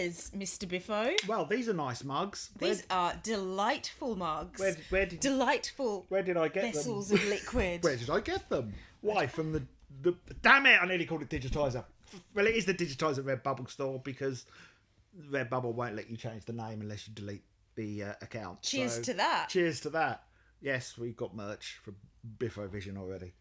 Cheers, Mr. Biffo. Well, these are nice mugs. These are delightful mugs. Where did I get vessels them? of liquid. Where did I get them? Why? From the... Damn it, I nearly called it Digitiser. Well, it is the Digitiser Redbubble store because Redbubble won't let you change the name unless you delete the account. Cheers to that. Cheers to that. Yes, we've got merch from Biffo Vision already.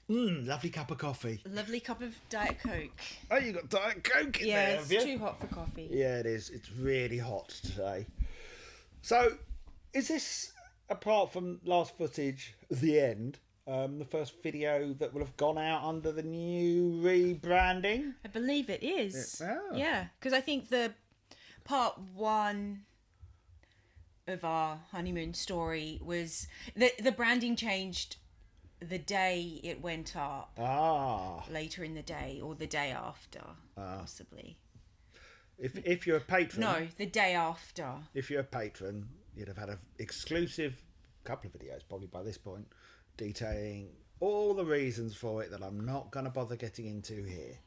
Lovely cup of coffee. Lovely cup of Diet Coke. Oh, you got Diet Coke in there, have you? Yeah, it's too hot for coffee. Yeah, it is. It's really hot today. So, is this, apart from last footage, the end? The first video that will have gone out under the new rebranding? I believe it is. Yeah. Because I think the part 1 of our honeymoon story was... The branding changed the day it went up. Later in the day, or the day after, possibly. If you're a patron... No, the day after. If you're a patron, you'd have had an exclusive couple of videos, probably by this point, detailing all the reasons for it that I'm not going to bother getting into here.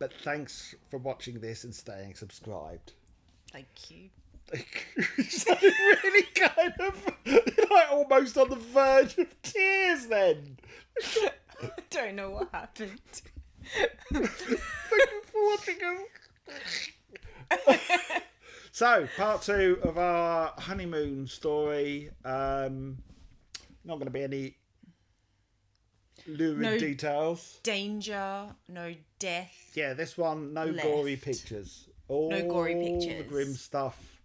But thanks for watching this and staying subscribed. Thank you. You sounded really kind of like almost on the verge of tears then. I don't know what happened. Thank you for watching them. So, part 2 of our honeymoon story. Not going to be any lurid details. Danger, no death. Yeah, this one, no left. gory pictures. All No gory pictures. The grim stuff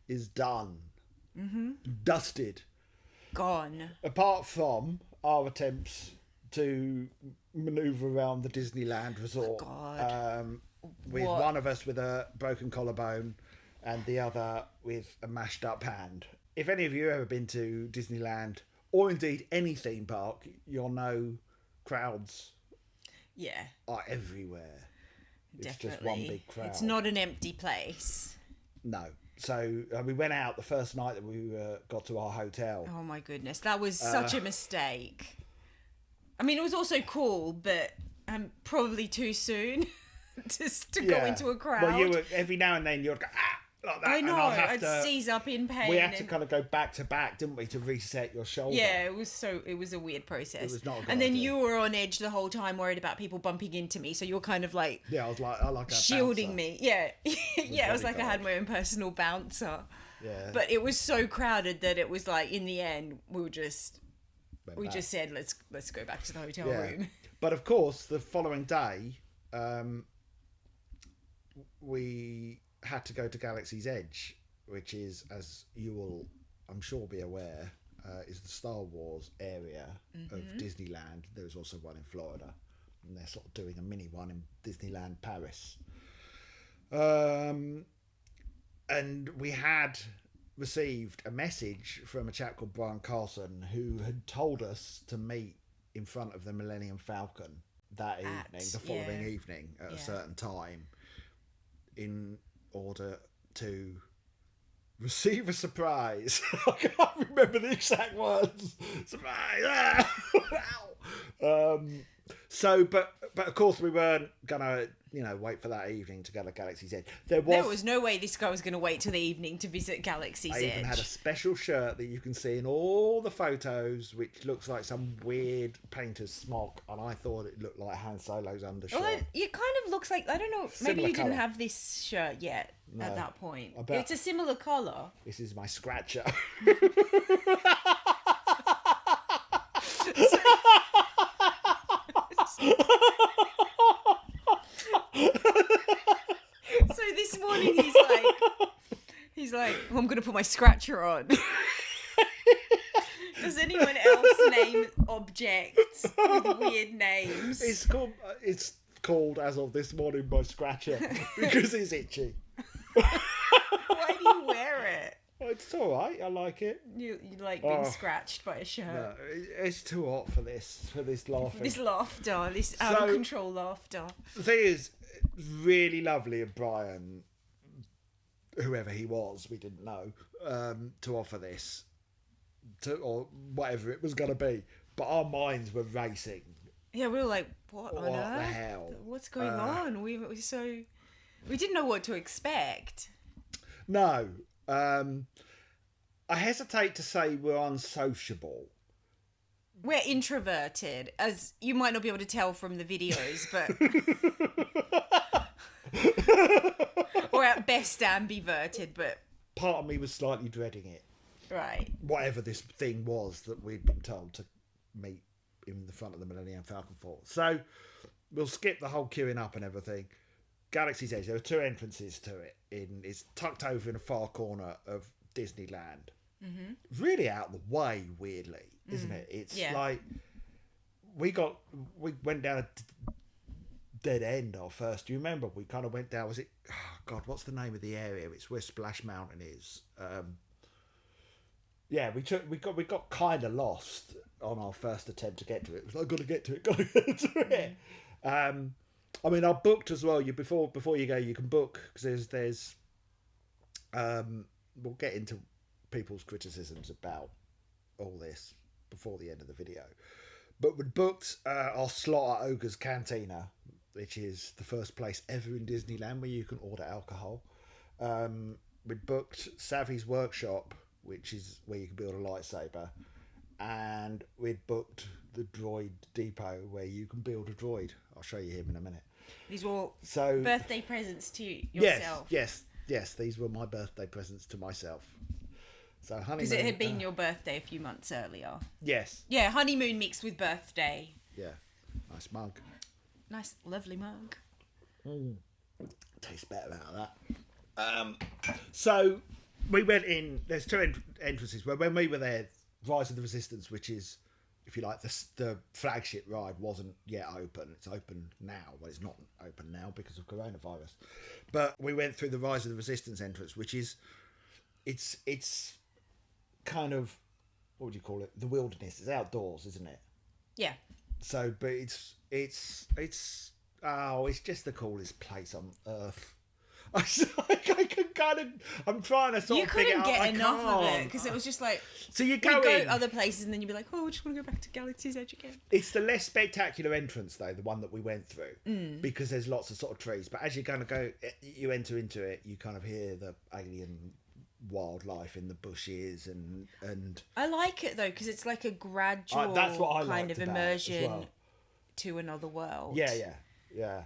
is done. Dusted. Gone. Apart from our attempts to manoeuvre around the Disneyland resort. God. With one of us with a broken collarbone and the other with a mashed up hand. If any of you have ever been to Disneyland, or indeed any theme park, you'll know crowds are everywhere. It's Definitely. just one big crowd. It's not an empty place. No. So we went out the first night that we got to our hotel. Oh my goodness, that was such a mistake. I mean, it was also cool, but probably too soon just to go into a crowd. Well, you were every now and then you'd go like that. I know. And I'd seize up in pain. We had to kind of go back to back, didn't we, to reset your shoulder? Yeah, it was a weird process. It was not a good And then idea. you were on edge the whole time, worried about people bumping into me. So you're kind of like I was like, I like that shielding bouncer. me. Yeah, yeah. It was like I had bodyguard. my own personal bouncer. Yeah. But it was so crowded that it was like in the end we just said let's go back to the hotel room. But of course, the following day, we had to go to Galaxy's Edge, which is, as you will, I'm sure, be aware, is the Star Wars area of Disneyland. There's also one in Florida, and they're sort of doing a mini one in Disneyland Paris. And we had received a message from a chap called Brian Carlson who had told us to meet in front of the Millennium Falcon that evening, the following evening at a certain time, in order to receive a surprise. I can't remember the exact words. Surprise! But of course we weren't gonna, wait for that evening to go to Galaxy's Edge. There was no way this guy was going to wait till the evening to visit Galaxy's Edge. I even had a special shirt that you can see in all the photos, which looks like some weird painter's smock, and I thought it looked like Han Solo's undershirt. Well, it kind of looks like, I don't know, maybe Similar you didn't colour. have this shirt yet at that point. I bet. It's a similar colour. This is my scratcher. So this morning he's like, well, I'm going to put my scratcher on. Does anyone else name objects with weird names? It's called as of this morning my scratcher because it's itchy. Why do you wear it? It's all right. I like it. You like being scratched by a shirt. No, it's too hot for this laughing. This laughter, this out of control laughter. The thing is, really lovely of Brian, whoever he was, we didn't know, to offer this, or whatever it was going to be. But our minds were racing Yeah, we were like, what on the earth? hell? What's going on? We didn't know what to expect. No. I hesitate to say we're unsociable. We're introverted, as you might not be able to tell from the videos, but or at best ambiverted, but part of me was slightly dreading it. Right. Whatever this thing was that we'd been told to meet in the front of the Millennium Falcon for. So we'll skip the whole queuing up and everything. Galaxy's Edge, there are 2 entrances to it. It's tucked over in a far corner of Disneyland. Mm-hmm. Really out of the way, weirdly, isn't it? It's like we went down a dead end our first. Do you remember? We kind of went down. Was it? Oh God, what's the name of the area? It's where Splash Mountain is. Yeah, we got kind of lost on our first attempt to get to it. It was like, got to get to it. I mean, I booked as well. Before you go, you can book because there's we'll get into people's criticisms about all this before the end of the video. But we booked our slot at Ogre's Cantina, which is the first place ever in Disneyland where you can order alcohol. We booked Savvy's Workshop, which is where you can build a lightsaber. And we'd booked the Droid Depot, where you can build a droid. I'll show you him in a minute. These were all birthday presents to yourself. Yes. These were my birthday presents to myself. So honeymoon. Because it had been your birthday a few months earlier. Yes. Yeah, honeymoon mixed with birthday. Yeah. Nice mug. Nice, lovely mug. Tastes better out of that. So we went in. There's 2 entrances. Where when we were there, Rise of the Resistance, which is, if you like, the flagship ride, wasn't yet open. It's open now. Well, it's not open now because of coronavirus. But we went through the Rise of the Resistance entrance, which is, it's kind of, what would you call it? The wilderness. It's outdoors, isn't it? Yeah. So, but it's just the coolest place on earth. I'm trying to sort you of figure couldn't out. get enough of it because it was just like. So you we'd go in other places and then you'd be like, oh, I just want to go back to Galaxy's Edge again. It's the less spectacular entrance though, the one that we went through, because there's lots of sort of trees. But as you're going to go, you enter into it, you kind of hear the alien wildlife in the bushes and. I like it though because it's like a gradual that's what I kind of liked about it as immersion well. To another world. Yeah.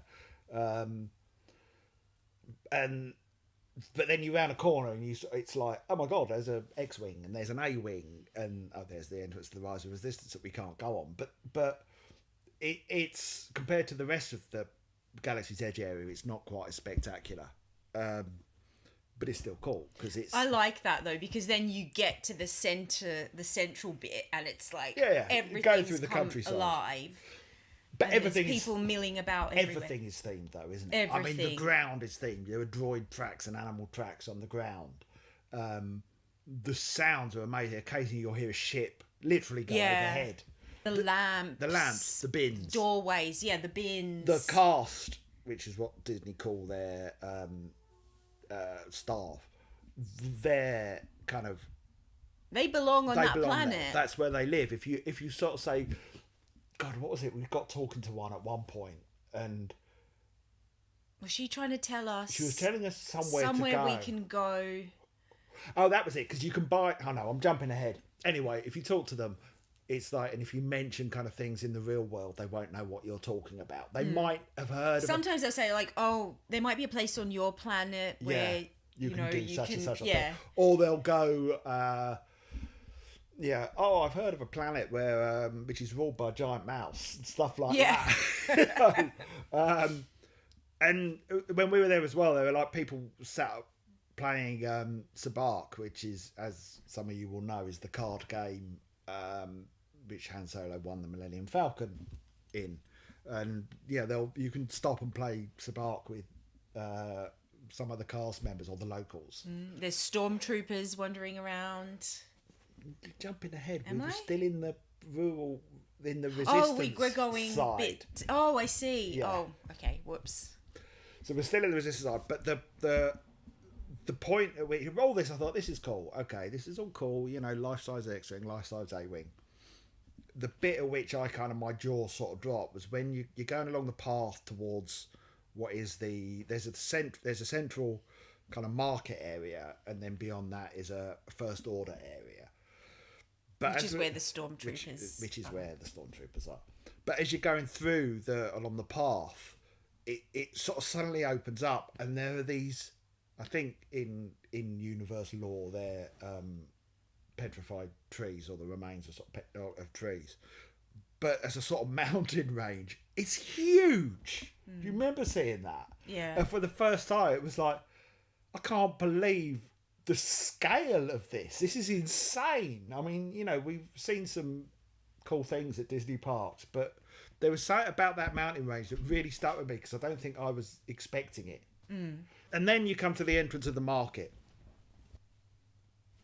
But then you round a corner and it's like, oh my God, there's an X-wing and there's an A-wing and there's the entrance to the Rise of Resistance that we can't go on. But it's compared to the rest of the Galaxy's Edge area, it's not quite as spectacular. But it's still cool because it's. I like that though because then you get to the central bit, and it's like everything's go through the countryside alive. But everything is people milling about everywhere. Everything is themed though, isn't it? Everything. I mean, the ground is themed. There are droid tracks and animal tracks on the ground. The sounds are amazing. Occasionally you'll hear a ship literally go overhead. The lamps, the bins, doorways. Yeah, the bins. The cast, which is what Disney call their staff. They're kind of. They belong on that planet. There. That's where they live. If you sort of say. God, what was it? We got talking to one at one point, and was she trying to tell us? She was telling us somewhere to go. We can go. Oh, that was it. Because you can buy. Oh no, I'm jumping ahead. Anyway, if you talk to them, it's like, and if you mention kind of things in the real world, they won't know what you're talking about. They might have heard. Sometimes they'll say like, "Oh, there might be a place on your planet where you can do such and such a thing," or they'll go. Yeah. Oh, I've heard of a planet where which is ruled by a giant mouse and stuff like that. And when we were there as well, there were like people sat up playing Sabacc, which is, as some of you will know, is the card game which Han Solo won the Millennium Falcon in. And you can stop and play Sabacc with some of the cast members or the locals. There's stormtroopers wandering around. Jumping ahead, Am we were I? still in the resistance. Oh, we're going side. Oh, I see. Yeah. Oh, okay. Whoops. So we're still in the resistance side, but the point at which you roll this, I thought this is cool. Okay, this is all cool. You know, life-size X-wing, life-size A-wing. the bit at which my jaw sort of dropped was when you're going along the path towards what is there's a central kind of market area, and then beyond that is a first order area. Which is where the stormtroopers. Which is where the stormtroopers are. But as you're going through along the path, it sort of suddenly opens up, and there are these. I think in universe lore, they're petrified trees, or the remains of trees. But as a sort of mountain range, it's huge. Do you remember seeing that? Yeah. And for the first time, it was like, I can't believe the scale of this. This is insane. I mean, we've seen some cool things at Disney parks, but there was something about that mountain range that really stuck with me, because I don't think I was expecting it. And then you come to the entrance of the market.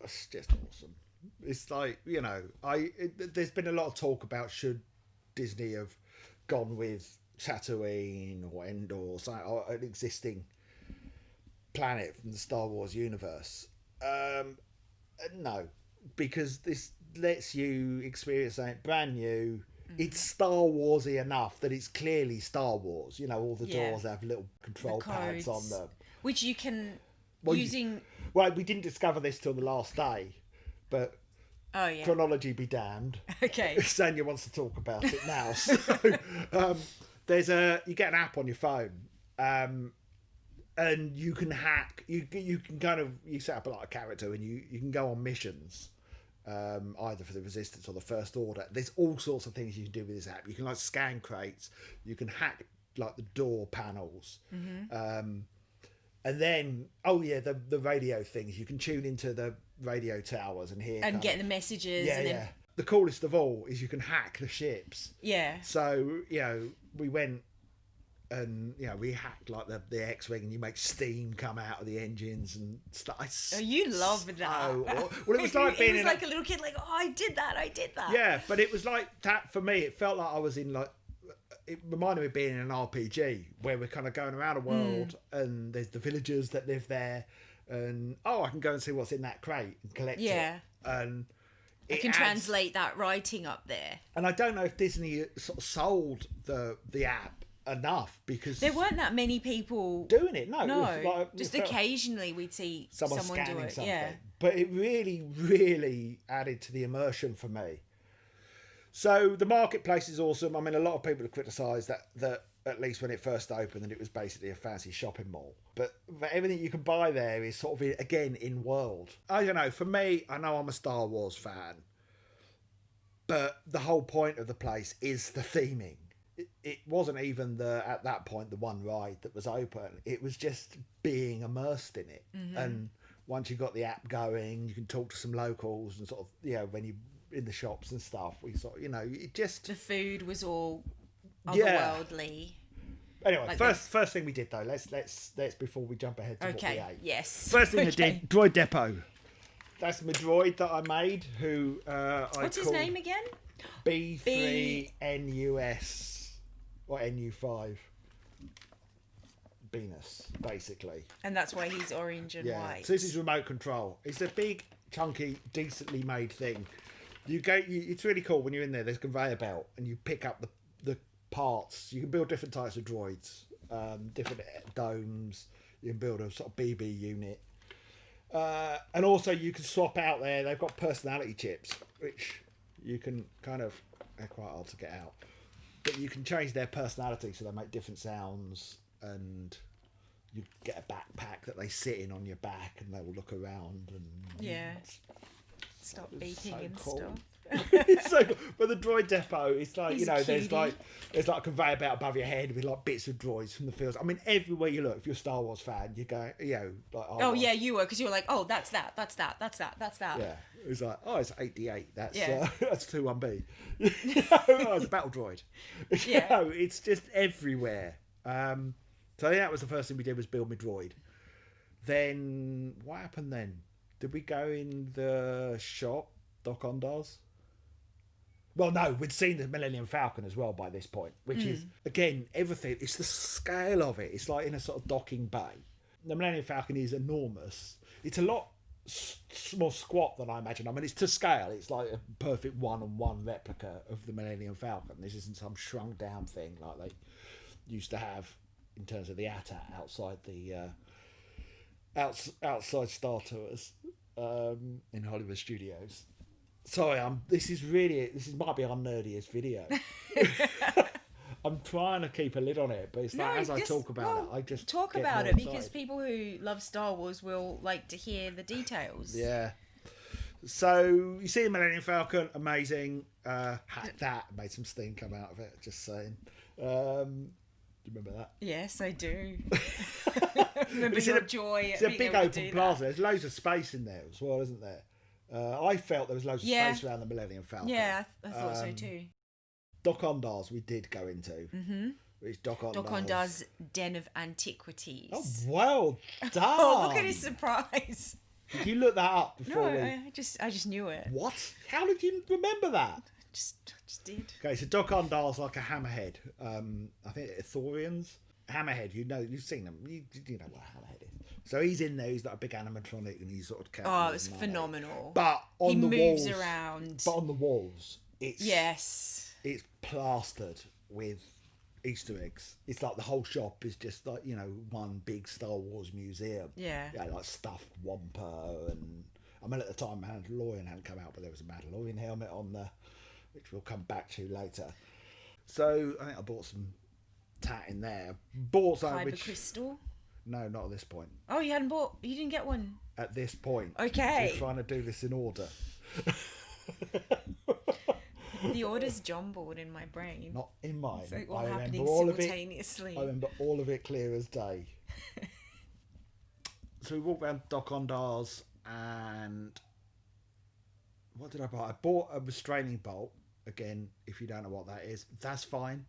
It's just awesome. It's like, there's been a lot of talk about should Disney have gone with Tatooine or Endor or an existing planet from the Star Wars universe. No, because this lets you experience something brand new. It's Star Warsy enough that it's clearly Star Wars. All the doors have little control pads on them, which you can we didn't discover this till the last day, but chronology be damned. Okay. Sanja wants to talk about it now. So you get an app on your phone, and you can hack. You can you set up a character, and you can go on missions. Either for the Resistance or the First Order. There's all sorts of things you can do with this app. You can scan crates. You can hack the door panels. And then the radio things. You can tune into the radio towers and hear and get the messages. Yeah. The coolest of all is you can hack the ships. Yeah. So we went. And we hacked the X-wing, and you make steam come out of the engines and stuff. Oh, you love that. Well, it was like being like a little kid, I did that. Yeah, but it was like that for me. It felt like I was in it reminded me of being in an RPG where we're kind of going around a world, and there's the villagers that live there, and I can go and see what's in that crate and collect it. And I can translate that writing up there. And I don't know if Disney sort of sold the app enough, because there weren't that many people doing it. No, just occasionally we'd see someone do it. Something. Yeah, but it really added to the immersion for me. So the marketplace is awesome. I mean, a lot of people have criticised that at least when it first opened, that it was basically a fancy shopping mall. But everything you can buy there is sort of again in world. I don't know. For me, I know I'm a Star Wars fan, but the whole point of the place is the theming. It wasn't even at that point the one ride that was open. It was just being immersed in it. And once you got the app going, you can talk to some locals and sort of when you in the shops and stuff. We sort of it just the food was all otherworldly. Anyway, first thing we did though. Let's before we jump ahead to what we ate. Yes. First thing I did, Droid Depot. That's my droid that I made. What's his name again? B3NUS. Or NU5. Venus, basically. And that's why he's orange and white. So this is remote control. It's a big, chunky, decently made thing. It's really cool when you're in there. There's a conveyor belt, and you pick up the parts. You can build different types of droids, different domes. You can build a sort of BB unit. And also you can swap out there. They've got personality chips, which you can they're quite hard to get out. But you can change their personality so they make different sounds, and you get a backpack that they sit in on your back, and they will look around and stop beeping and cool. stuff. So, but the Droid Depot, it's like He's there's like a conveyor belt above your head with bits of droids from the fields. I mean, everywhere you look, if you're a Star Wars fan, you go, you were, because you were like, oh, that's that. Yeah, it was like, oh, it's 88. That's 21B. It's a battle droid. Yeah, it's just everywhere. So that was the first thing we did, was build my droid. Then what happened then? Did we go in the shop, Doc Ondar's? Well, no, we'd seen the Millennium Falcon as well by this point, which is, again, everything. It's the scale of it. It's like in a sort of docking bay. The Millennium Falcon is enormous. It's a lot more squat than I imagine. I mean, it's to scale. It's like a perfect one-on-one replica of the Millennium Falcon. This isn't some shrunk down thing like they used to have in terms of the AT-AT outside the outside Star Tours in Hollywood studios. Sorry, this might be our nerdiest video. I'm trying to keep a lid on it, but it's like as I talk about it, I just talk about it because people who love Star Wars will like to hear the details. Yeah. So you see the Millennium Falcon, amazing. That made some steam come out of it. Just saying. Do you remember that? Yes, I do. Remember your joy. It's a big open plaza. There's loads of space in there as well, isn't there? I felt there was loads of space around the Millennium Falcon. Yeah, I thought so too. Doc Ondar's we did go into. Mm-hmm. Which Doc Ondar's Den of Antiquities. Oh, well done. Oh, look at his surprise. Did you look that up before? No, I just knew it. What? How did you remember that? Just did. Okay, so Doc Ondar's like a hammerhead. I think Ithorians. Hammerhead, you've seen them. You know what a hammerhead is. So he's in there. He's like a big animatronic, and he's sort of. Oh, it's phenomenal. But on the walls, he moves around. But on the walls, it's it's plastered with Easter eggs. It's like the whole shop is just like one big Star Wars museum. Yeah. Yeah, like stuffed Wampa and I mean at the time Mandalorian hadn't come out, but there was a Mandalorian helmet on there, which we'll come back to later. So I think I bought some tat in there. Bought something Kyber crystal. No, not at this point. Oh, you didn't get one? At this point. Okay. We're trying to do this in order. The order's jumbled in my brain. Not in mine. It's like all happening simultaneously. I remember all of it clear as day. So we walked around Doc Ondar's and what did I buy? I bought a restraining bolt. Again, if you don't know what that is, that's fine.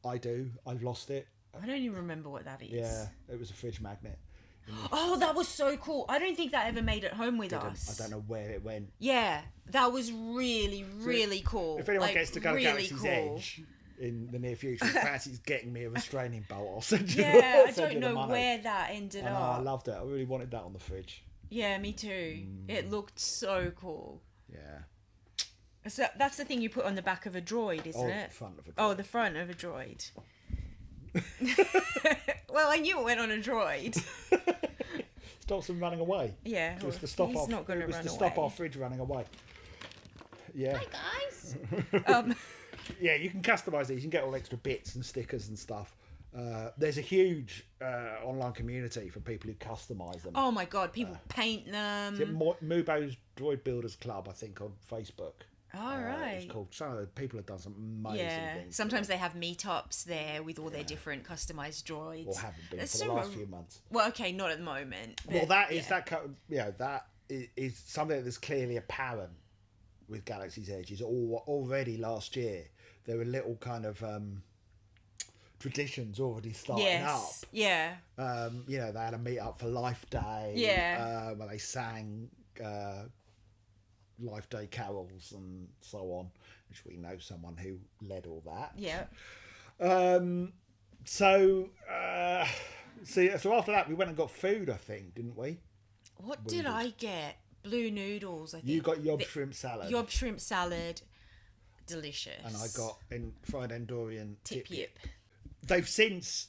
I do. I've lost it. I don't even remember what that is. Yeah, it was a fridge magnet. Oh, that was so cool. I don't think that ever made it home with us. I don't know where it went. Yeah, that was really, really cool. If anyone gets to go to Galaxy's Edge in the near future and fancies getting me a restraining bolt, I'll send you I don't know where that ended up. I loved it. I really wanted that on the fridge. Yeah, me too. It looked so cool. Yeah. So that's the thing you put on the back of a droid, isn't it? The front of a droid. Oh, the front of a droid. Well, I knew it went on a droid. Stops them running away. Yeah, it was to stop our fridge running away. Yeah. Hi guys. Yeah, you can customize these. You can get all extra bits and stickers and stuff. There's a huge online community for people who customize them. Oh my god, people paint them. Is it Mubo's Droid Builders Club, I think, on Facebook. All right. It's called. Some of the people have done some amazing things. Sometimes they have meetups there with all their different customized droids. Or haven't been for the last few months. Well, okay, not at the moment. Well, that is that is something that's clearly apparent with Galaxy's Edge. Is already last year there were little kind of traditions already starting up. Yeah. They had a meet up for Life Day. Yeah. Where they sang. Life Day carols and so on, which we know someone who led all that. Yeah. So after that we went and got food, I think, didn't we? What did I get? Blue noodles, I think. You got yob shrimp salad. Yob shrimp salad, delicious. And I got fried Andorian tip yip. Yip. They've since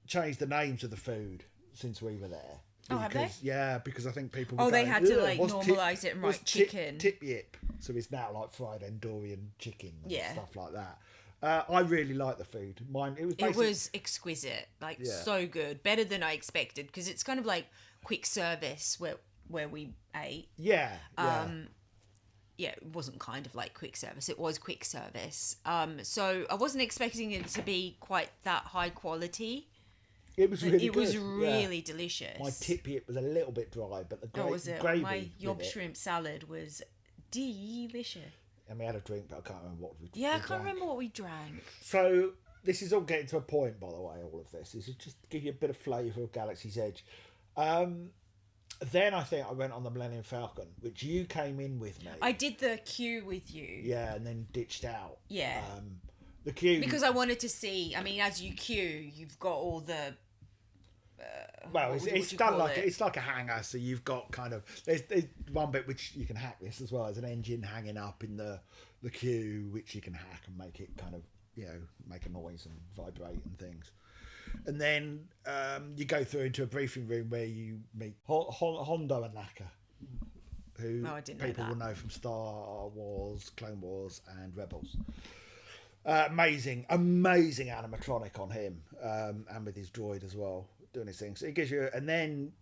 changed the names of the food since we were there. Oh, have they? Yeah, because I think people. They had to normalise it and write chicken. Tip yip. So it's now like fried Andorian chicken and stuff like that. I really like the food. It was exquisite, so good, better than I expected because it's kind of like quick service where we ate. Yeah. Yeah, it wasn't kind of like quick service. It was quick service. So I wasn't expecting it to be quite that high quality. It was really good. It was really delicious. My tip yip was a little bit dry, but the gravy. My yob shrimp salad was delicious. And we had a drink, but I can't remember what we drank. Yeah, I can't remember what we drank. So this is all getting to a point, by the way, all of this. This is just to give you a bit of flavour of Galaxy's Edge. Then I think I went on the Millennium Falcon, which you came in with me. I did the queue with you. Yeah, and then ditched out. Yeah. The queue... Because I wanted to see, I mean, as you queue, you've got all the Well, it's done like it's like a hangar. So you've got kind of there's one bit which you can hack this as well. There's an engine hanging up in the queue which you can hack and make it kind of make a noise and vibrate and things. And then you go through into a briefing room where you meet Hondo and Naka, who people will know from Star Wars, Clone Wars, and Rebels. Amazing animatronic on him, and with his droid as well, doing his thing. So it gives you, and then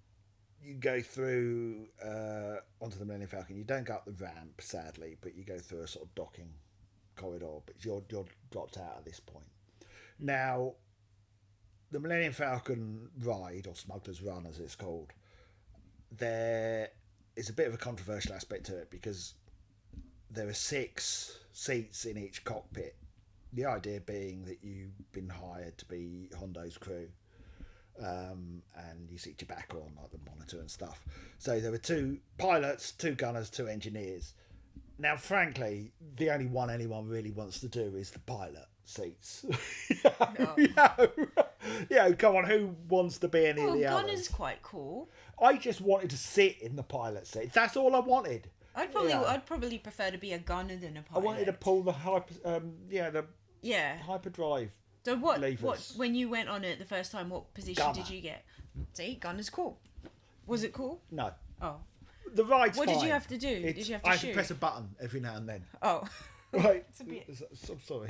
you go through onto the Millennium Falcon. You don't go up the ramp, sadly, but you go through a sort of docking corridor. But you're dropped out at this point. Now, the Millennium Falcon ride, or Smugglers Run as it's called, there is a bit of a controversial aspect to it because there are 6 seats in each cockpit. The idea being that you've been hired to be Hondo's crew, and you sit your back on like the monitor and stuff. So there were 2 pilots, 2 gunners, 2 engineers. Now, frankly, the only one anyone really wants to do is the pilot seats. Come on, who wants to be any of the others? Gunner's quite cool. I just wanted to sit in the pilot seat. That's all I wanted. I'd probably prefer to be a gunner than a pilot. I wanted to pull the hyperdrive. So what levers. When you went on it the first time, what position did you get? See, gunner's cool. Was it cool? No. Oh. The ride's What fine. did you have to do? Did you have to I had shoot? to press a button every now and then. Oh. Right. It's a bit... I'm sorry.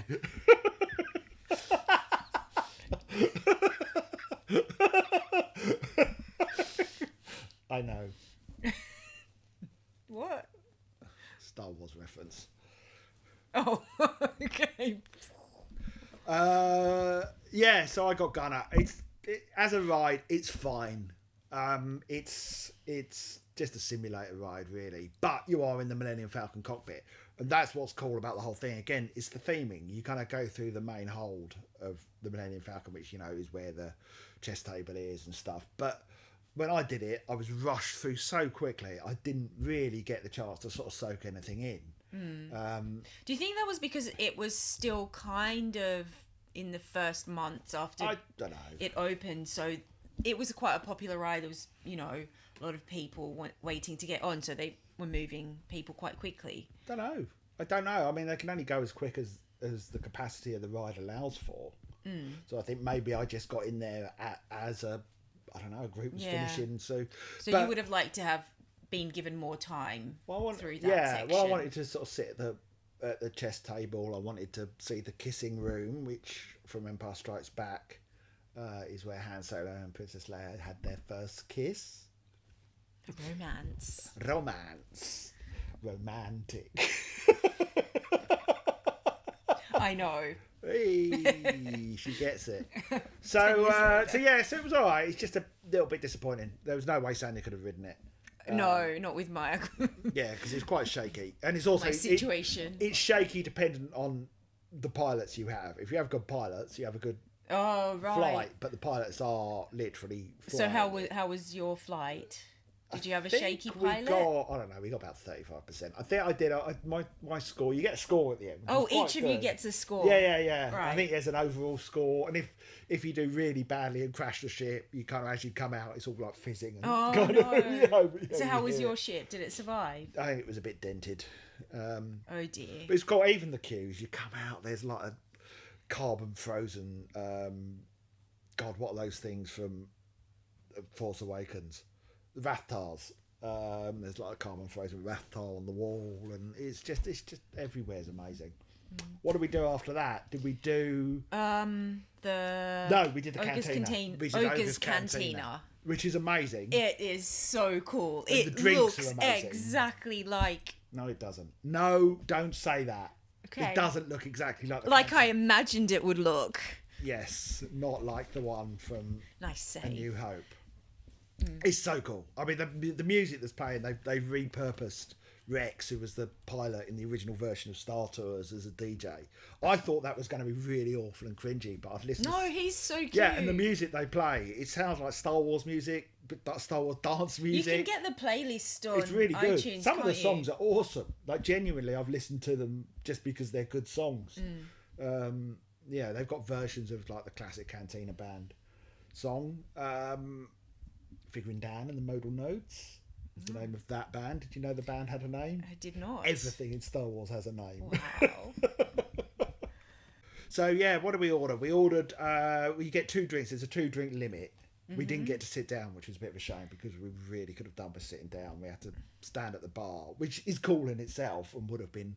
I know. What? Star Wars reference. Oh, okay. So I got Gunner. As a ride, it's fine. It's just a simulator ride, really. But you are in the Millennium Falcon cockpit, and that's what's cool about the whole thing. Again, it's the theming. You kind of go through the main hold of the Millennium Falcon, which is where the chess table is and stuff. But when I did it, I was rushed through so quickly. I didn't really get the chance to sort of soak anything in. Do you think that was because it was still kind of in the first months after I don't know. it opened, so it was quite a popular ride. There was, a lot of people waiting to get on, so they were moving people quite quickly. I don't know. I mean, they can only go as quick as the capacity of the ride allows for. So I think maybe I just got in there as a group was finishing. So you would have liked to have been given more time through that section. Well, I wanted to sort of sit at the chess table. I wanted to see the kissing room, which from Empire Strikes Back is where Han Solo and Princess Leia had their first kiss. Romance. Romantic. I know. Hey, she gets it. So it was all right. It's just a little bit disappointing. There was no way Sanja could have ridden it. No, not with my... Yeah, because it's quite shaky. And it's also... My situation. It's shaky dependent on the pilots you have. If you have good pilots, you have a good flight. But the pilots are literally flying. So how was your flight? Did you have a shaky pilot? We got about 35%. I think I did. My score, you get a score at the end. Oh, each of you gets a score. Yeah. Right. I think there's an overall score. And if you do really badly and crash the ship, you kind of, as you come out, it's all like fizzing. And So how was your ship? Did it survive? I think it was a bit dented. Oh dear. But it's got even the queues. You come out, there's like a carbon frozen. God, what are those things from Force Awakens? Rathtars. There's like a carbon frozen Rathtar on the wall, and it's just everywhere's amazing. What did we do after that? Did we do we did the Ogre's Cantina, which is amazing. It is so cool. And it looks exactly like... No, it doesn't. No, don't say that. Okay. It doesn't look exactly like the Cantina. I imagined it would look. Yes, not like the one from Nice save. A New Hope. It's so cool. I mean, the music that's playing, they've repurposed Rex, who was the pilot in the original version of Star Tours, as a DJ. I thought that was going to be really awful and cringy, but I've listened. No, he's so cute. Yeah, and the music they play, it sounds like Star Wars music, but that Star Wars dance music. You can get the playlist on It's really good. iTunes, Some of the songs are awesome. Like, genuinely, I've listened to them just because they're good songs. They've got versions of like the classic Cantina band. song. Figuring Dan and the Modal Nodes is the name of that band. Did you know the band had a name? I did not. Everything in Star Wars has a name. Wow. So yeah, what did we order? We ordered. We get 2 drinks. There's a 2-drink limit. We didn't get to sit down, which was a bit of a shame because we really could have done with sitting down. We had to stand at the bar, which is cool in itself and would have been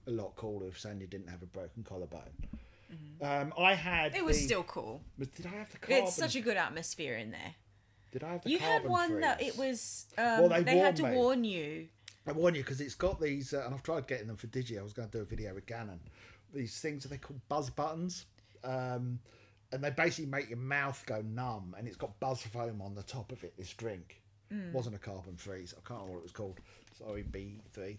a lot cooler if Sanja didn't have a broken collarbone. I had. It was still cool. Did I have the carbon? It's such a good atmosphere in there. Did I have the You carbon had one freeze? that it was. Well, they had to warned me. warn you. I warn you because it's got these, and I've tried getting them for Digi. I was going to do a video with Gannon. These things are they called buzz buttons, and they basically make your mouth go numb. And it's got buzz foam on the top of it. This drink wasn't a carbon freeze. I can't remember what it was called. Sorry, B3.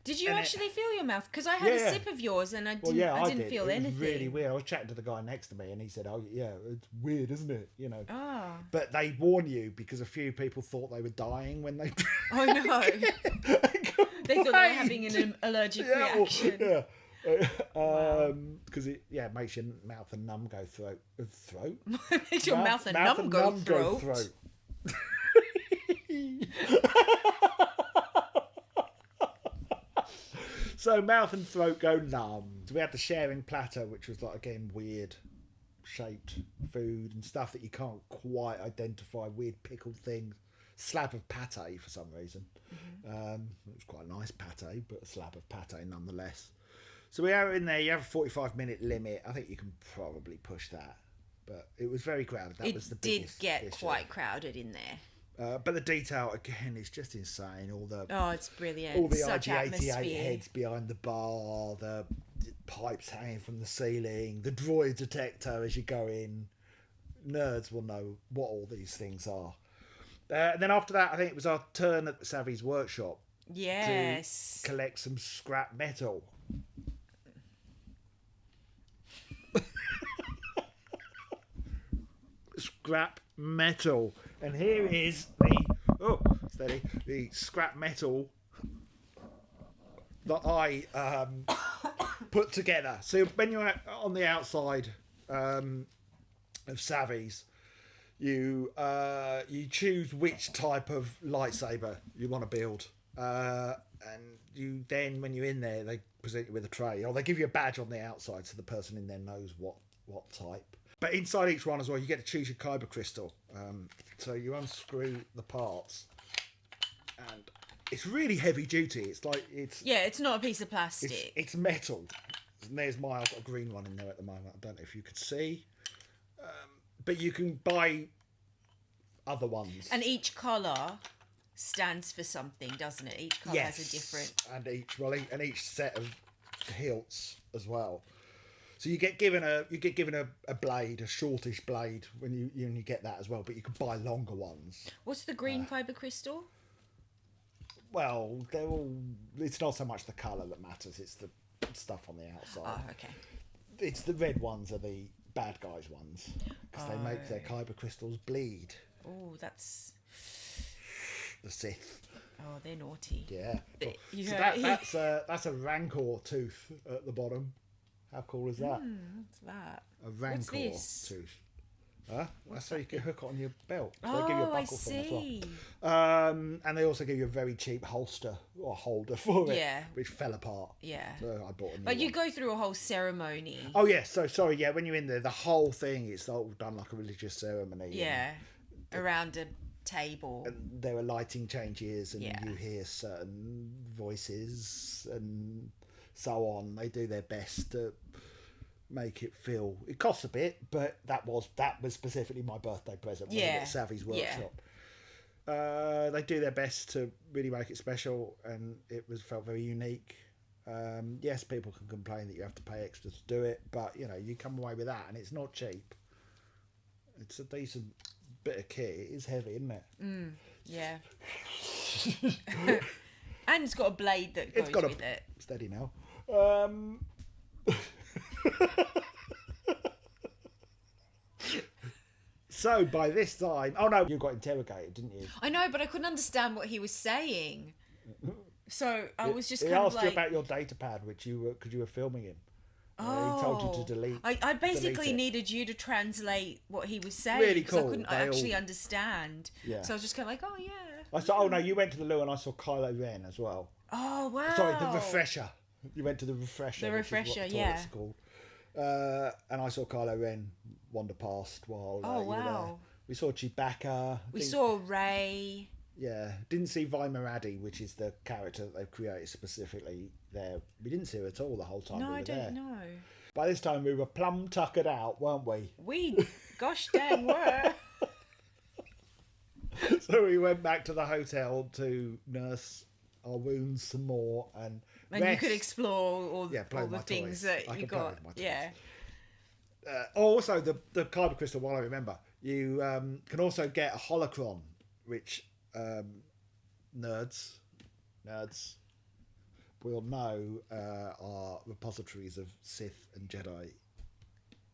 Did you actually feel your mouth? Because I had a sip of yours and I didn't feel anything. It was really weird. I was chatting to the guy next to me and he said, "Oh yeah, it's weird, isn't it?" You know. Ah. But they warn you because a few people thought they were dying when they drank. Oh no. They thought they were having an allergic reaction. Because it makes your mouth and numb go throat. Makes your mouth and numb go throat. So mouth and throat go numb. So we had the sharing platter, which was like again weird shaped food and stuff that you can't quite identify. Weird pickled things. Slab of pate for some reason. It was quite a nice pate, but a slab of pate nonetheless. So we are in there. You have a 45-minute limit. I think you can probably push that, but it was very crowded. That was the biggest get issue. quite crowded in there. But the detail again is just insane. It's brilliant. All the Such IG-88 atmosphere. heads behind the bar, the pipes hanging from the ceiling, the droid detector as you go in. Nerds will know what all these things are. And then after that, I think it was our turn at Savvy's workshop. Yes. To collect some scrap metal. Scrap metal. And here is the scrap metal that I put together. So when you're on the outside of Savvy's, you choose which type of lightsaber you want to build, and you then when you're in there they present you with a tray, or they give you a badge on the outside so the person in there knows what type. But inside each one as well, you get to choose your kyber crystal. So you unscrew the parts, and it's really heavy duty. It's not a piece of plastic. It's metal. And there's I've got a green one in there at the moment. I don't know if you could see. But you can buy other ones. And each colour stands for something, doesn't it? Each colour has a different... And each set of hilts as well. So you get given a blade, a shortish blade when you get that as well, but you can buy longer ones. What's the green kyber crystal? Well, it's not so much the colour that matters, it's the stuff on the outside. Oh, okay. It's the red ones are the bad guys ones because they make their kyber crystals bleed. Oh, that's the Sith. Oh, they're naughty. Yeah. So that's a rancor tooth at the bottom. How cool is that? What's that? A rancor tooth. Huh? That's so you can hook it on your belt. So they give you a buckle I thing as see. well. And they also give you a very cheap holster or holder for it, Yeah. which fell apart. Yeah. So I bought a new But you one. go through a whole ceremony. Oh yeah, so sorry, yeah, when you're in there, the whole thing is all done like a religious ceremony. Yeah. Around a table. And there are lighting changes and Yeah. you hear certain voices and so on. They do their best to make it feel. It costs a bit, but that was specifically my birthday present. Yeah. At Savvy's workshop. They do their best to really make it special, and it felt very unique. Yes, people can complain that you have to pay extra to do it, but you come away with that, and it's not cheap. It's a decent bit of kit. It is heavy, isn't it? Yeah. And it's got a blade that goes with it. Steady now. So by this time, oh no, you got interrogated, didn't you? I know, but I couldn't understand what he was saying. So I was just He kind of asked like... you about your data pad, which you were filming in. He told you to delete. I basically delete it. needed you to translate what he was saying. Really 'cause cool. I couldn't actually understand. Yeah. So I was just kind of like, oh yeah. I saw. Oh no, you went to the loo and I saw Kylo Ren as well. Oh wow. Sorry, the refresher. You went to the refresher. The refresher, yeah. It's called. And I saw Kylo Ren wander past while Oh you were there. wow. We saw Chewbacca. We saw Rey. Yeah, didn't see Vi Maradi, which is the character that they've created specifically there. We didn't see her at all the whole time No, we were I there. don't know. By this time we were plumb tuckered out, weren't we? We, gosh dang, were. So we went back to the hotel to nurse our wounds some more and And rest. you could explore all the toys. things that I you could play got. with my toys. Yeah. Also, the kyber crystal, while I remember, you can also get a holocron, which nerds will know are repositories of Sith and Jedi.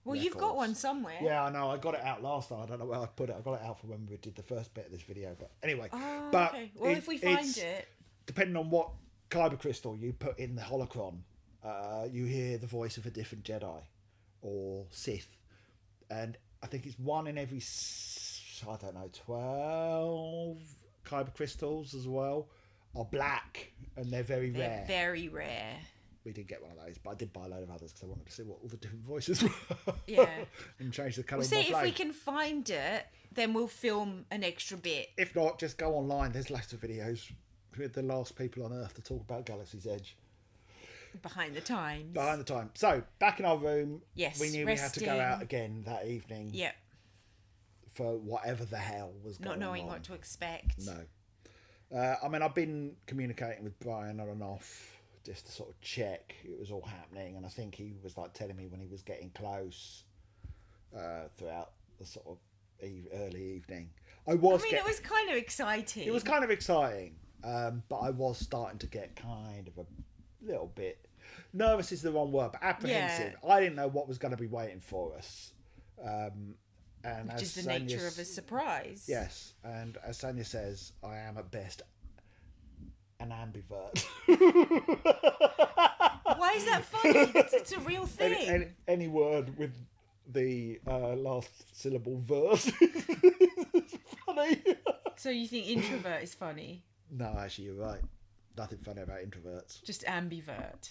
Well, you've got records. one somewhere. Yeah, I know. I got it out last time. I don't know where I put it. I got it out for when we did the first bit of this video. But anyway, Oh, but okay. Well, if we find it, depending on what kyber crystal you put in the holocron, you hear the voice of a different Jedi or Sith, and I think it's one in every 12 kyber crystals as well are black, and they're very they're rare. very rare. We did get one of those, but I did buy a load of others because I wanted to see what all the different voices were. Yeah. And change the colour We'll of my see if blade. we can find it. Then we'll film an extra bit. If not, just go online. There's lots of videos with the last people on Earth to talk about Galaxy's Edge. Behind the times. Behind the time. So, back in our room, Yes, we knew we had to go resting. out again that evening Yep. for whatever the hell was going on. Not knowing what to expect. No. I mean, I've been communicating with Brian on and off just to sort of check it was all happening, and I think he was like telling me when he was getting close throughout the sort of early evening. It was kind of exciting. It was kind of exciting, but I was starting to get kind of a little bit nervous is the wrong word, but apprehensive. Yeah. I didn't know what was going to be waiting for us. And which is the nature of a surprise. Yes, and as Sanja says, I am at best an ambivert. Why is that funny? It's a real thing. Any word with the last syllable verse is funny. So you think introvert is funny? No, actually, you're right. Nothing funny about introverts. Just ambivert.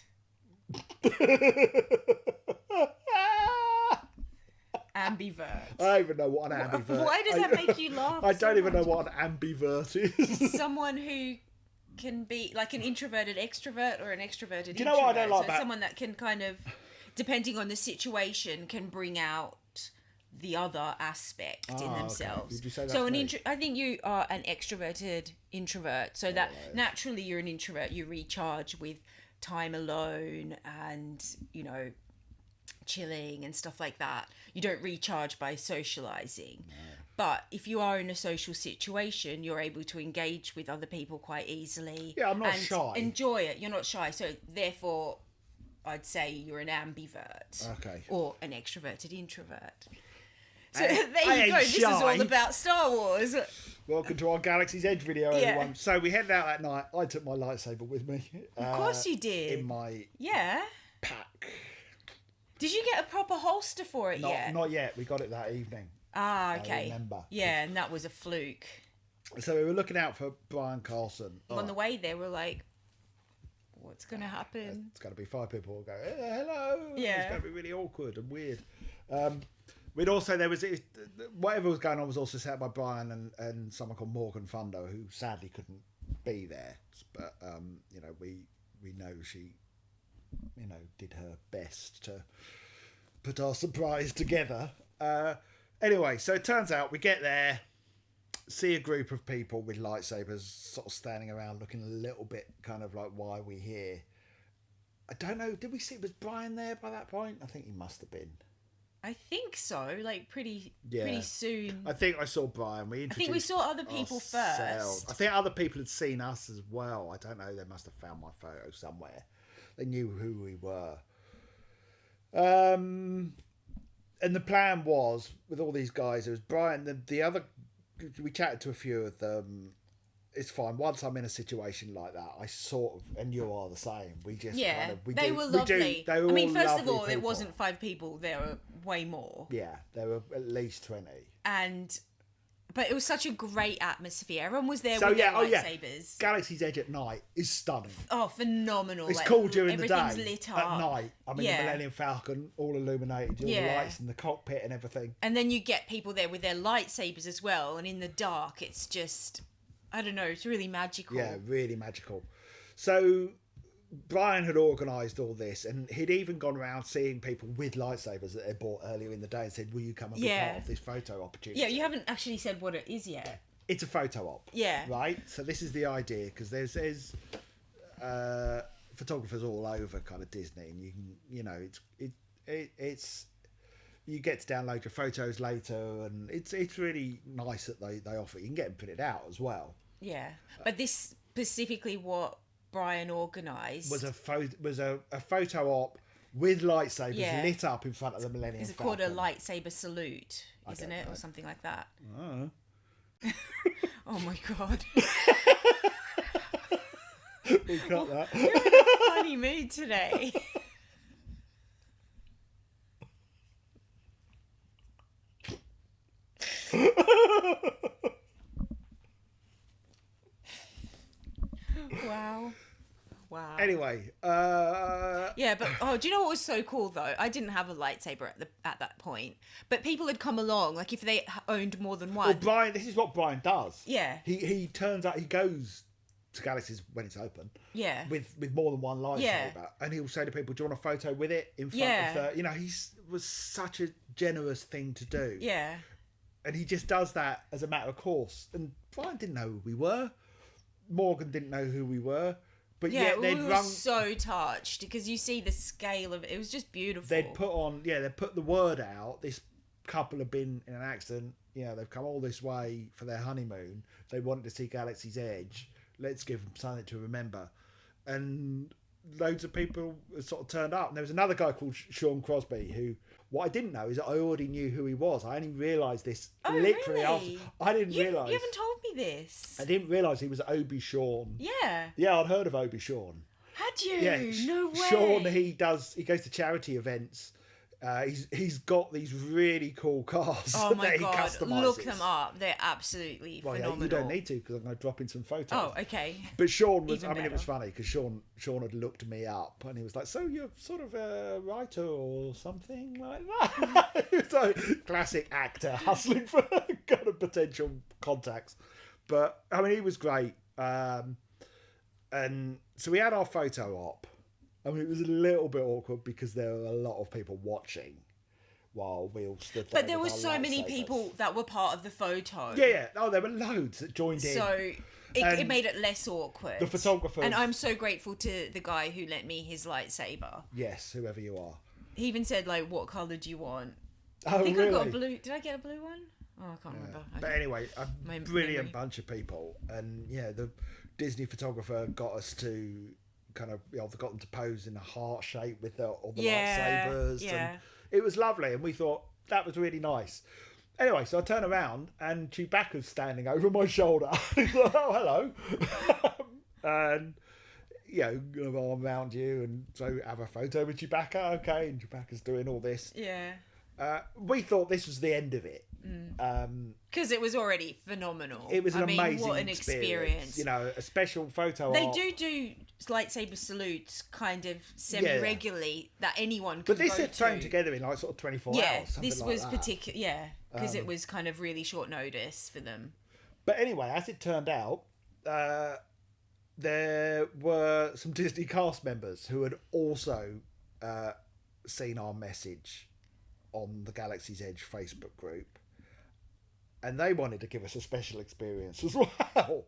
Ambivert. I don't even know what an ambivert. Why does that make you laugh? I don't even know what an ambivert is. It's someone who can be like an introverted extrovert or an extroverted introvert. Do you know what I don't like about... someone that can kind of, depending on the situation, can bring out the other aspect in themselves. Okay. Did you say that so I think you are an extroverted introvert. So that naturally you're an introvert. You recharge with time alone and, chilling and stuff like that. You don't recharge by socializing. No. But if you are in a social situation, you're able to engage with other people quite easily. Yeah, I'm not shy. Enjoy it. You're not shy. So therefore, I'd say you're an ambivert. Okay. Or an extroverted introvert. So there you go. This is all about Star Wars. Welcome to our Galaxy's Edge video, everyone. So we headed out that night. I took my lightsaber with me. Of course you did. In my pack. Did you get a proper holster for it yet? Not yet. We got it that evening. Ah, okay. I remember. Yeah, and that was a fluke. So we were looking out for Brian Carlson. On the way there, we're like, what's going to happen? It's going to be 5 people who go, hello. Yeah. It's going to be really awkward and weird. We'd also, whatever was going on was also set by Brian and someone called Morgan Fundo, who sadly couldn't be there. But, we know she, did her best to put our surprise together. Anyway, so it turns out we get there, see a group of people with lightsabers sort of standing around looking a little bit kind of like, why are we here? I don't know. Did we see, was Brian there by that point? I think he must have been. I think so, like pretty soon. I think I saw Brian. I think we saw other people first. I think other people had seen us as well. I don't know. They must have found my photo somewhere. They knew who we were. And the plan was, with all these guys, it was Brian, the other... We chatted to a few of them it's fine. Once I'm in a situation like that, I sort of, and you are the same. We just they were lovely. They were first of all, people. it wasn't 5 people. There were way more. Yeah, there were at least 20. But it was such a great atmosphere. Everyone was there with their lightsabers. Galaxy's Edge at night is stunning. Oh, phenomenal. It's cool during the day. Everything's lit up. At night, the Millennium Falcon, all illuminated, all the lights in the cockpit and everything. And then you get people there with their lightsabers as well. And in the dark, it's just, I don't know, it's really magical. Yeah, really magical. So Brian had organised all this, and he'd even gone around seeing people with lightsabers that they bought earlier in the day and said, will you come and be part of this photo opportunity? Yeah, you haven't actually said what it is yet. It's a photo op. Yeah. Right? So this is the idea, because there's photographers all over kind of Disney, and you can, it's you get to download your photos later, and it's really nice that they offer. You can get them printed out as well. Yeah. But this specifically what Brian organised was a photo op with lightsabers lit up in front of the Millennium Falcon. It's called a lightsaber salute, isn't it? Or something like that. Oh. Oh my god. We'll cut that. You're in a funny mood today. Wow. Anyway, yeah, but do you know what was so cool though? I didn't have a lightsaber at that point, but people had come along. Like if they owned more than one. Well, Brian, this is what Brian does. Yeah. He turns out he goes to Galaxy's when it's open. Yeah. With more than one lightsaber, and he'll say to people, "Do you want a photo with it in front of the?" He was such a generous thing to do. Yeah. And he just does that as a matter of course. And Brian didn't know who we were. Morgan didn't know who we were. But we were so touched because you see the scale of it. It was just beautiful. They'd put the word out. This couple have been in an accident. They've come all this way for their honeymoon. They wanted to see Galaxy's Edge. Let's give them something to remember. And loads of people sort of turned up. And there was another guy called Sean Crosby who, what I didn't know is I already knew who he was. I only realised this literally after. I didn't realise. You haven't told me this. I didn't realise he was Obi Sean. Yeah. Yeah, I'd heard of Obi Sean. Had you? Yeah. No way. Sean, he goes to charity events. He's got these really cool cars that he customises. Look them up. They're absolutely phenomenal. You don't need to because I'm going to drop in some photos. Oh, okay. But Sean was, it was funny because Sean had looked me up and he was like, so you're sort of a writer or something like that. So classic actor hustling for kind of potential contacts. But he was great. And so we had our photo op. It was a little bit awkward because there were a lot of people watching while we all stood there. But there were so many people that were part of the photo. Yeah. Oh, there were loads that joined in. So it made it less awkward. The photographers. And I'm so grateful to the guy who lent me his lightsaber. Yes, whoever you are. He even said, what colour do you want? Oh, I think really? I got a blue. Did I get a blue one? Oh, I can't remember. But anyway, a brilliant bunch of people. And the Disney photographer got us to kind of, got them to pose in a heart shape with all the lightsabers. Yeah. And it was lovely. And we thought that was really nice. Anyway, so I turn around and Chewbacca's standing over my shoulder. He's like, oh, hello. And, going to arm around you and so have a photo with Chewbacca. Okay. And Chewbacca's doing all this. Yeah. We thought this was the end of it. Because it was already phenomenal. It was an amazing what an experience. A special photo They op. do lightsaber salutes kind of semi-regularly that anyone could But this go had thrown to. together in sort of 24 hours. This like was that. particular. Because it was kind of really short notice for them. But anyway, as it turned out, there were some Disney cast members who had also seen our message on the Galaxy's Edge Facebook group. And they wanted to give us a special experience as well.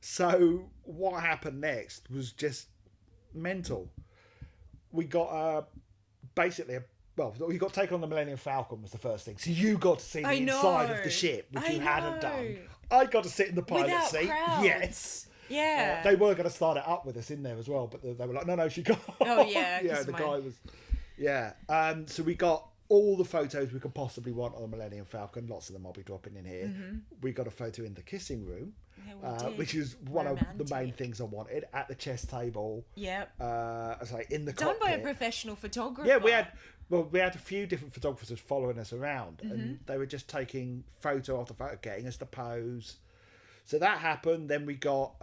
So what happened next was just mental. We got we got to take on the Millennium Falcon was the first thing. So you got to see the inside of the ship, which you hadn't done. I got to sit in the pilot seat. Crowds. Yes. Yeah. They were going to start it up with us in there as well, but they were like, no, she can't. Oh, yeah. Yeah, the guy was... Yeah. So we got all the photos we could possibly want on the Millennium Falcon. Lots of them I'll be dropping in here. Mm-hmm. We got a photo in the kissing room. we did. which is one of the main Romantic. things I wanted at the chess table. Yep. I say in the Done by a cockpit. professional photographer. Yeah, we had a few different photographers following us around, and they were just taking photo after photo, getting us to pose. So that happened. Then we got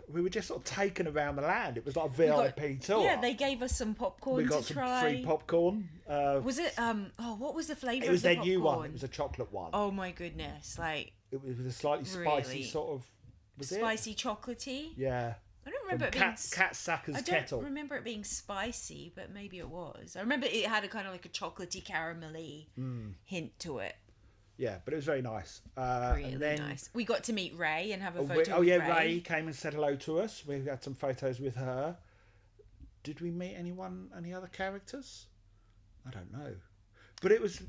we were just sort of taken around the land. It was like a VIP tour. Yeah, they gave us some popcorn we got to some try. free popcorn. Was it what was the flavour It of was the their popcorn? new one. It was a chocolate one. Oh my goodness, like It was a slightly spicy really sort of. Was spicy it? chocolatey. Yeah. I don't remember it being. Cat Sacker's I don't kettle. remember it being spicy, but maybe it was. I remember it had a kind of like a chocolatey, caramelly hint to it. Yeah, but it was very nice. Really and then, nice. We got to meet Ray and have a photo. Oh yeah, with Ray came and said hello to us. We had some photos with her. Did we meet any other characters? I don't know. But it was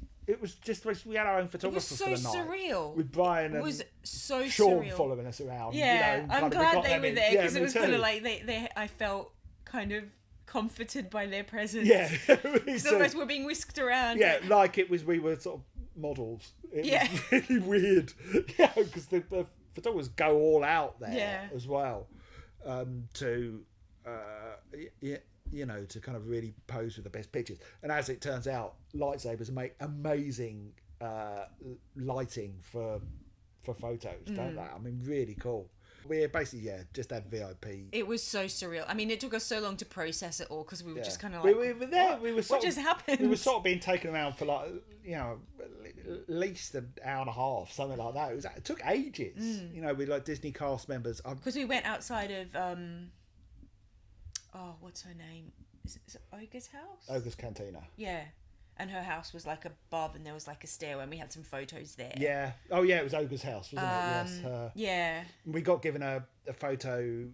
just we had our own It was photographer so for the night surreal. with Brian and It was so Sean surreal. following us around. Yeah, you know, I'm glad they were there because it was kind too. of like they. I felt kind of comforted by their presence. Yeah, So otherwise we're being whisked around. yeah, like it was. We were sort of models. It Yeah. was really weird. Yeah, because the photographers go all out there Yeah. as well to you know, to kind of really pose with the best pictures. And as it turns out, lightsabers make amazing lighting for photos, don't they? I mean, really cool. We're basically just had VIP. It was so surreal. I mean, it took us so long to process it all because we were just kind of we like, were there. What? We were sort What of, just happened? We were sort of being taken around for like, you know, at least an hour and a half, something like that. It took ages. You know, with like Disney cast members. Because we went outside of what's her name? Is it Olga's house? Olga's Cantina. Yeah. And her house was like above and there was like a stairway and we had some photos there. Yeah. Oh yeah, it was Olga's house, wasn't it? Yes. Yeah. We got given a photo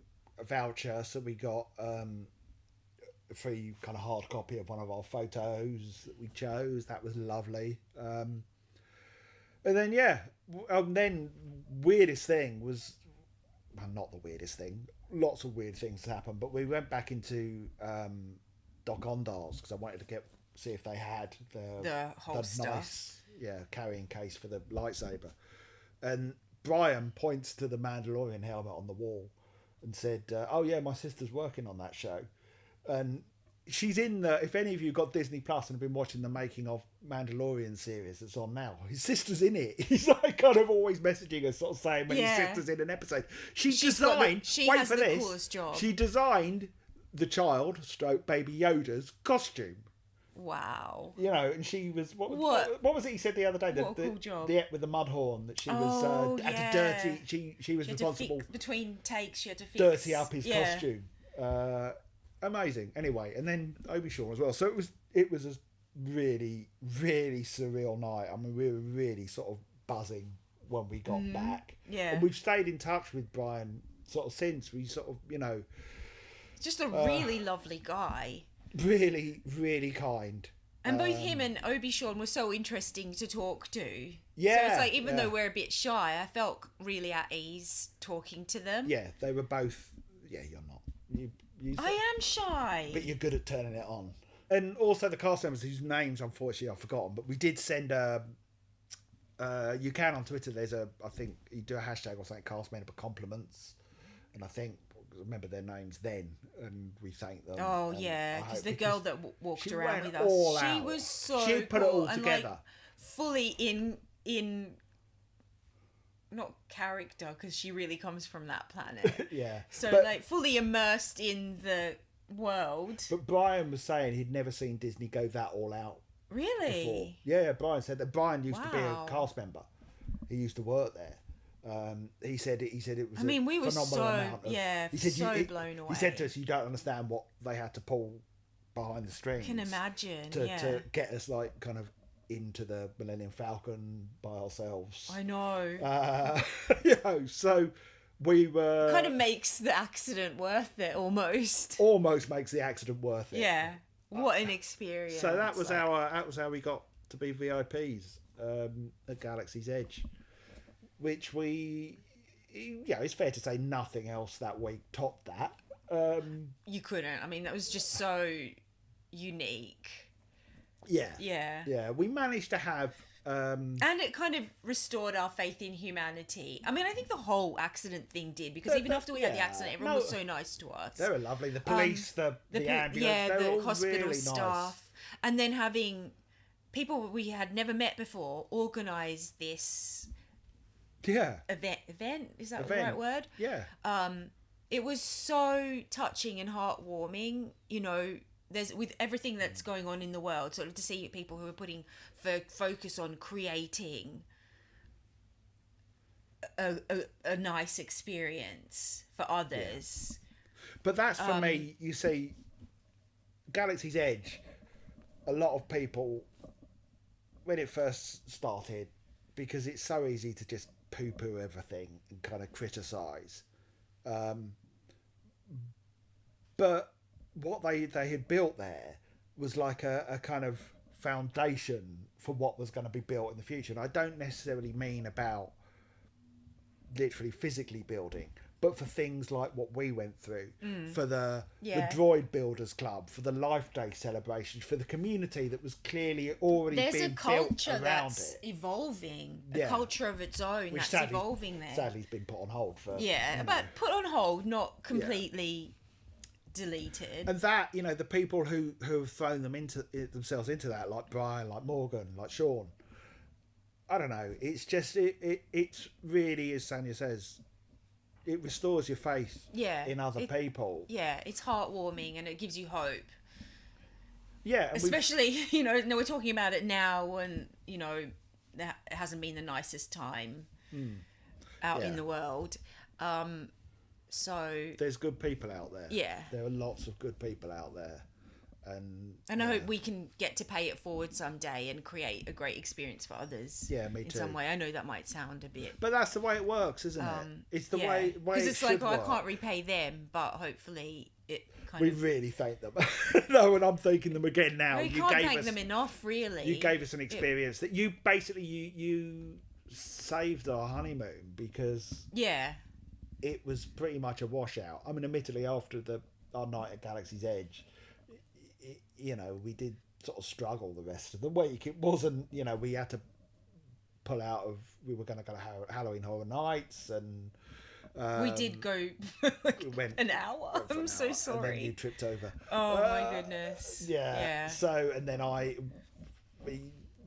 voucher, so we got a free kind of hard copy of one of our photos that we chose. That was lovely. And then then weirdest thing was, well, not the weirdest thing. Lots of weird things happened, but we went back into Doc Ondar's because I wanted to see if they had The whole stuff. nice carrying case for the lightsaber. And Brian points to the Mandalorian helmet on the wall and said, "Oh yeah, my sister's working on that show," and she's in the. If any of you got Disney Plus and have been watching the making of Mandalorian series that's on now, his sister's in it. He's like kind of always messaging us, sort of saying when his sister's in an episode. She has the coolest job. She designed the child, stroke baby Yoda's costume. Wow. You know, and she was what was it he said the other day? What a cool job. The with the mud horn that she was had to dirty. She was responsible between takes. She had to fix, dirty up his costume. Amazing. Anyway, and then Obi-Shawn as well. So it was a really really surreal night. I mean, we were really sort of buzzing when we got back. Yeah. And we've stayed in touch with Brian sort of since. We sort of, you know, just a really lovely guy. Really, really kind. And both him and Obi-Shawn were so interesting to talk to. Yeah. So it's like, even though we're a bit shy, I felt really at ease talking to them. Yeah, they were both. Yeah, you're not. I am shy. But you're good at turning it on. And also the cast members whose names, unfortunately, I've forgotten. But we did send you can on Twitter. There's I think you do a hashtag or something, cast member compliments. And I think, remember their names then, and we thank them. Oh and yeah, because the girl that walked around with us, she out. was so She put cool it all and together, like, fully in not character, because she really comes from that planet. Yeah. So but, like fully immersed in the world. But Brian was saying he'd never seen Disney go that all out. Really? Before. Yeah, Brian said that. Brian used to be a cast member. He used to work there. He said it was. I mean, we were phenomenal amount of, he said, blown away. He said to us, "You don't understand what they had to pull behind the strings." I can imagine. To get us like kind of into the Millennium Falcon by ourselves. I know. You know, so we were. Kind of makes the accident worth it, almost. Almost makes the accident worth it. Yeah. What an experience. So that was how we got to be VIPs at Galaxy's Edge, which it's fair to say nothing else that week topped that. You couldn't. I mean, that was just so unique. Yeah. We managed to have And it kind of restored our faith in humanity. I mean, I think the whole accident thing did, because even after we had the accident, everyone was so nice to us. They were lovely. The police, the ambulance, they were all hospital really staff. Nice. And then having people we had never met before organise this event. Is that the right word? Yeah. It was so touching and heartwarming, you know. There's with everything that's going on in the world, sort of to see people who are putting focus on creating a nice experience for others. But that's for me. You see, Galaxy's Edge. A lot of people, when it first started, because it's so easy to just poo-poo everything and kind of criticise. But what they had built there was like a kind of foundation for what was going to be built in the future. And I don't necessarily mean about literally physically building, but for things like what we went through, for the Droid Builders Club, for the Life Day celebrations, for the community that was clearly already being built around it. There's a culture that's evolving, a culture of its own that's evolving there. Sadly, it's been put on hold for... but put on hold, not completely... deleted. And that, you know, the people who have thrown themselves into that, like Brian, like Morgan, like Sean, I don't know, it's just it's really, as Sanja says, it restores your faith in other people. It's heartwarming and it gives you hope. Especially, you know, we're talking about it now, and you know, it hasn't been the nicest time out in the world. So there's good people out there. Yeah, there are lots of good people out there, and I hope we can get to pay it forward someday and create a great experience for others. Yeah, me too. In some way, I know that might sound a bit, but that's the way it works, isn't it? It's the way because it's like, I can't repay them, but hopefully it kind we really thank them. No, and I'm thanking them again now. You can't thank them enough, really. You gave us an experience that you basically you saved our honeymoon, because it was pretty much a washout. I mean, admittedly, after our night at Galaxy's Edge, you know, we did sort of struggle the rest of the week. It wasn't, you know, we had to pull out of, we were going to go to Halloween Horror Nights, and we did go we went an hour. I'm so sorry. And then you tripped over. Oh my goodness. Yeah. So, and then we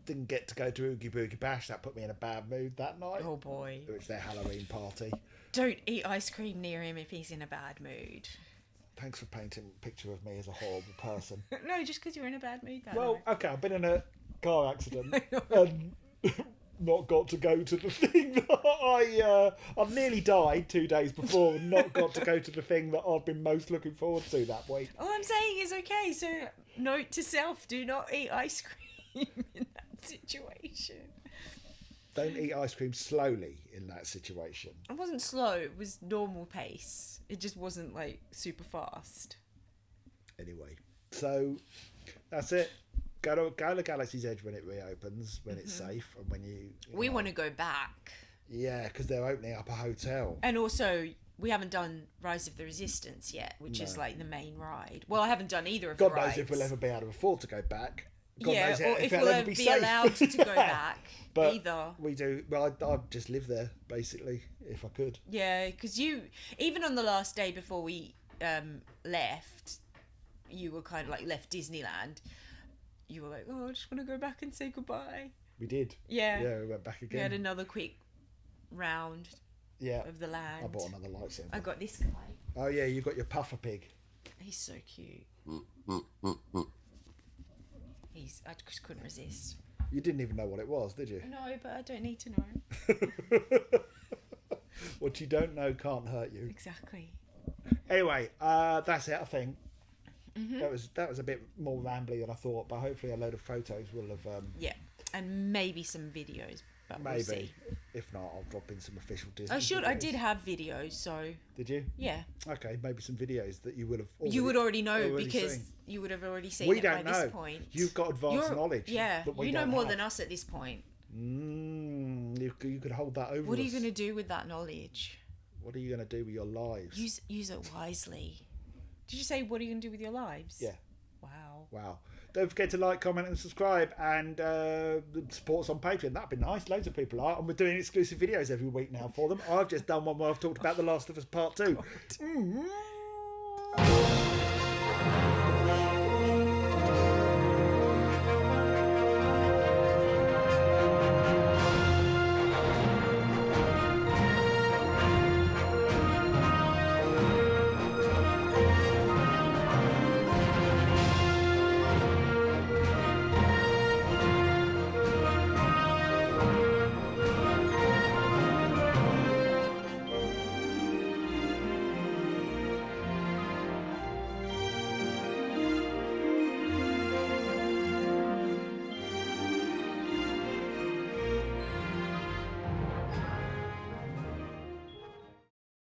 didn't get to go to Oogie Boogie Bash. That put me in a bad mood that night. Oh boy. It was their Halloween party. Don't eat ice cream near him if he's in a bad mood. Thanks for painting a picture of me as a horrible person. No, just because you're in a bad mood that night. Okay, I've been in a car accident and not got to go to the thing that I've nearly died 2 days before and not got to go to the thing that I've been most looking forward to that week. All I'm saying is, okay, so note to self, do not eat ice cream in that situation. Don't eat ice cream slowly in that situation. It wasn't slow, it was normal pace. It just wasn't like super fast. Anyway, so that's it. Go to Galaxy's Edge when it reopens, when it's safe, and when we want to go back. Yeah, because they're opening up a hotel. And also, we haven't done Rise of the Resistance yet, which is like the main ride. Well, I haven't done either of the rides. God knows if we'll ever be able to afford to go back. God knows or if we'll ever be allowed to go back. But either. We do. Well, I'd just live there, basically, if I could. Yeah, because even on the last day before we left, you were kind of like left Disneyland. You were like, oh, I just want to go back and say goodbye. We did. Yeah. Yeah, we went back again. We had another quick round of the land. I bought another lightsaber. I got this guy. Oh, yeah, you got your puffer pig. He's so cute. I just couldn't resist. You didn't even know what it was, did you? No, but I don't need to know. What you don't know can't hurt you. Exactly. Anyway, that's it, I think. That was a bit more rambly than I thought, but hopefully a load of photos will have... and maybe some videos, but maybe. We'll see. If not, I'll drop in some official Disney videos. I did have videos, so... Did you? Yeah. Okay, maybe some videos that you would have already... You would already know because you would have already seen it by this point. You've got advanced knowledge. Yeah, you know more than us at this point. You could hold that over What are you going to do with that knowledge? What are you going to do with your lives? Use it wisely. Did you say, what are you going to do with your lives? Yeah. Wow. Don't forget to like, comment and subscribe, and support us on Patreon. That'd be nice. Loads of people are, and we're doing exclusive videos every week now for them. I've just done one where I've talked about The Last of Us Part 2.